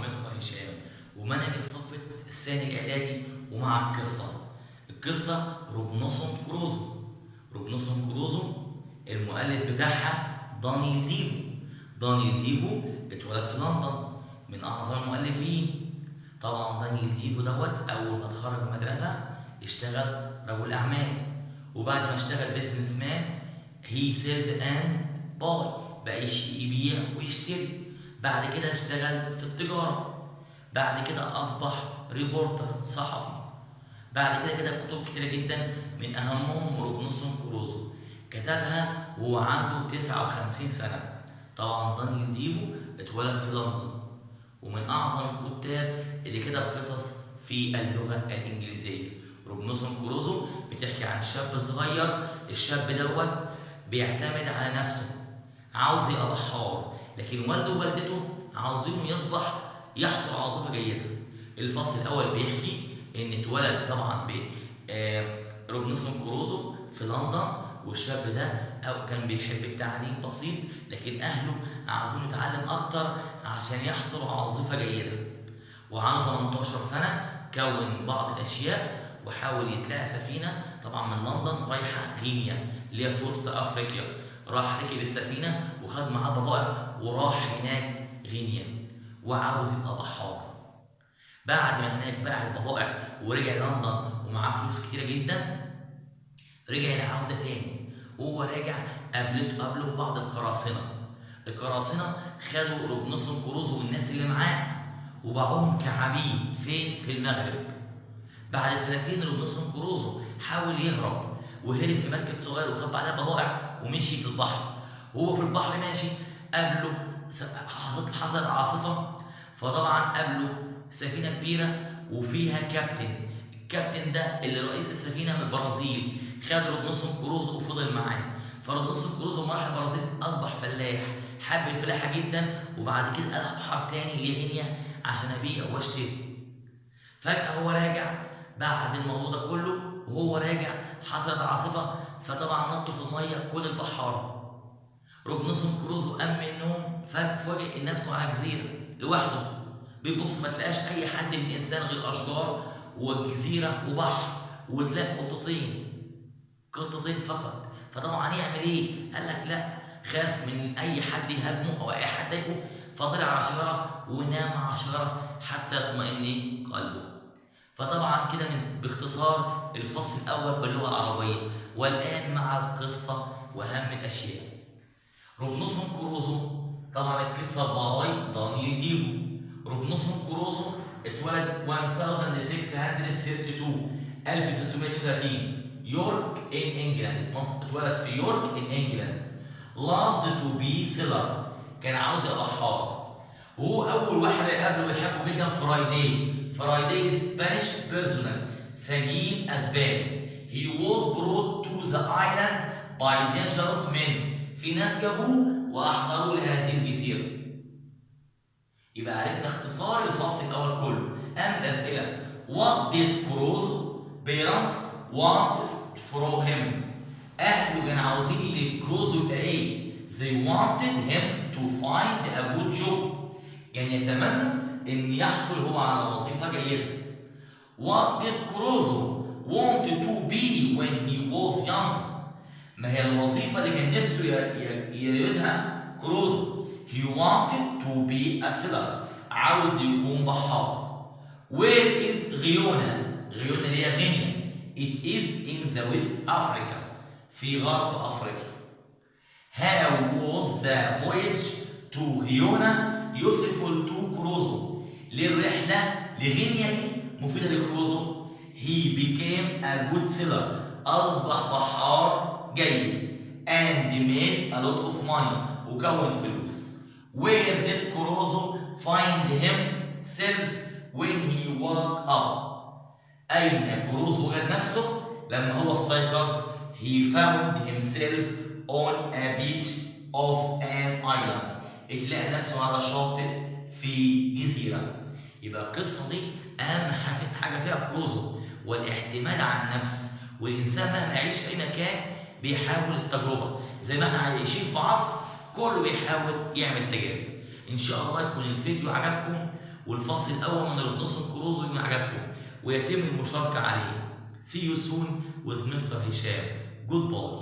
مستر هشام ومنهج الصف الثاني الإعدادي ومع القصة روبنسون كروزو. روبنسون كروزو المؤلف بتاعها دانيال ديفو اتولد في لندن، من أعظم المؤلفين. طبعا دانيال ديفو أول ما اتخرج من المدرسة اشتغل رجل أعمال، وبعد ما اشتغل بيزنس مان هي سيلز اند باي، بقى يبيع ويشتري. بعد كده اشتغل في التجارة، بعد كده أصبح ريبورتر صحفي. بعد كده كتب كتيرة جدا، من أهمهم روبنسون كروزو، كتبها وهو عنده 59 سنة. طبعا دانيال ديفو اتولد في لندن، ومن أعظم الكتاب اللي كتب قصص في اللغة الإنجليزية. روبنسون كروزو بتحكي عن شاب صغير، الشاب بيعتمد على نفسه، عاوز يبقى بحار، لكن والده ووالدته عاوزينه يحصل على وظيفة جيدة. الفصل الأول بيحكي إن اتولد طبعا روبنسون كروزو في لندن، والشاب ده كان بيحب التعليم بسيط، لكن أهله عاوزينه يتعلم أكتر عشان يحصل على وظيفة جيدة. وعنده 18 سنة كون بعض الأشياء وحاول يتلاقى سفينة طبعا من لندن رايحة غينيا اللي هي في وسط أفريقيا. راح ركب السفينة وخد معاه بضائع وراح هناك غينيا وعاوز يبقى بحار. بعد ما هناك باع البضائع ورجع لندن ومعاه فلوس كتيرة جدا، رجع العودة تاني. وهو راجع قابله بعض القراصنة خدوا روبنسون كروزو والناس اللي معاه وباعوهم كعبيد في المغرب. بعد سنتين روبنسون كروزو حاول يهرب وهرب في مركب صغير وخد بعدها بضائع ومشي في البحر. وهو في البحر ماشي قابله حصلت عاصفة، فطبعا قابله سفينة كبيرة وفيها الكابتن ده اللي رئيس السفينة من البرازيل، خد روبنسون كروزو وفضل معاه. فروبنسون كروزو لما راح البرازيل أصبح فلاح، حب الفلاحة جدا، وبعد كده قال أبحر تاني لغينيا عشان أبيع وأشتري. فجأة هو راجع بعد الموضوع ده كله، وهو راجع حصلت عاصفة، فطبعا نطوا في المية كل البحارة. روبنسون كروزو قام من النوم فوجئ نفسه على جزيرة لوحده، بيبص ما تلاقاش أي حد من إنسان غير أشجار وجزيرة وبحر، وتلاقي قطتين فقط. فطبعا يعمل إيه؟ قال لك لا، خاف من أي حد يهاجمه أو أي حد يهاجمه، فطلع على شجرة ونام على شجرة حتى يطمئن قلبه. فطبعا كده باختصار الفصل الأول باللغة العربية. والآن مع القصة وأهم الأشياء. روبنسون كروزو طبعا القصة باي دانيال ديفو. روبنسون كروزو اتولد 1632 يورك إن إنجلاند، اتولد في يورك إن إنجلاند. loved to be sailor، كان عاوز يبقى بحار. وهو أول واحد يقابله ويحبه جدا فرايداي سبانيش بيرسونال، سجين أسباني. he was brought to the island by dangerous men، في ناس جابوه وأحضروا لهذه الجزيرة. يبقى عرفنا اختصار الفصل الأول كله. أهم الأسئلة: what did Crusoe parents want from him؟ أهله كانوا عاوزين لكروزو يبقى إيه؟ they wanted him to find a good job، يعني يتمنوا إن يحصل هو على وظيفة جيدة. what did Crusoe want to be when he was young؟ ما هي الوظيفة اللي كان نفسه يريدها كروزو؟ he wanted to be a sailor، عاوز يكون بحار. where is غيونا اللي هي غينيا؟ it is in the West Africa، في غرب أفريقيا. how was the voyage to غيونا useful to كروزو؟ ليه الرحلة لغينيا دي مفيدة لكروزو؟ he became a good sailor، أصبح بحار جيد. and made a lot of money، وكون فلوس. where did كروزو find himself when he woke up؟ أين كروزو وجد نفسه لما هو استيقظ؟ he found himself on a beach of an island، اتلاقى نفسه على شاطئ في جزيرة. يبقى القصة دي أهم حاجة فيها كروزو، والاعتماد على النفس. والإنسان مهما يعيش في أي مكان بيحاول التجربة، زي ما احنا عايشين في عصر كله بيحاول يعمل تجارب. إن شاء الله يكون الفيديو عجبكم والفصل الأول من روبنسون كروزو يكون عجبكم ويتم المشاركة عليه. See you soon with Mr. هشام. Goodbye.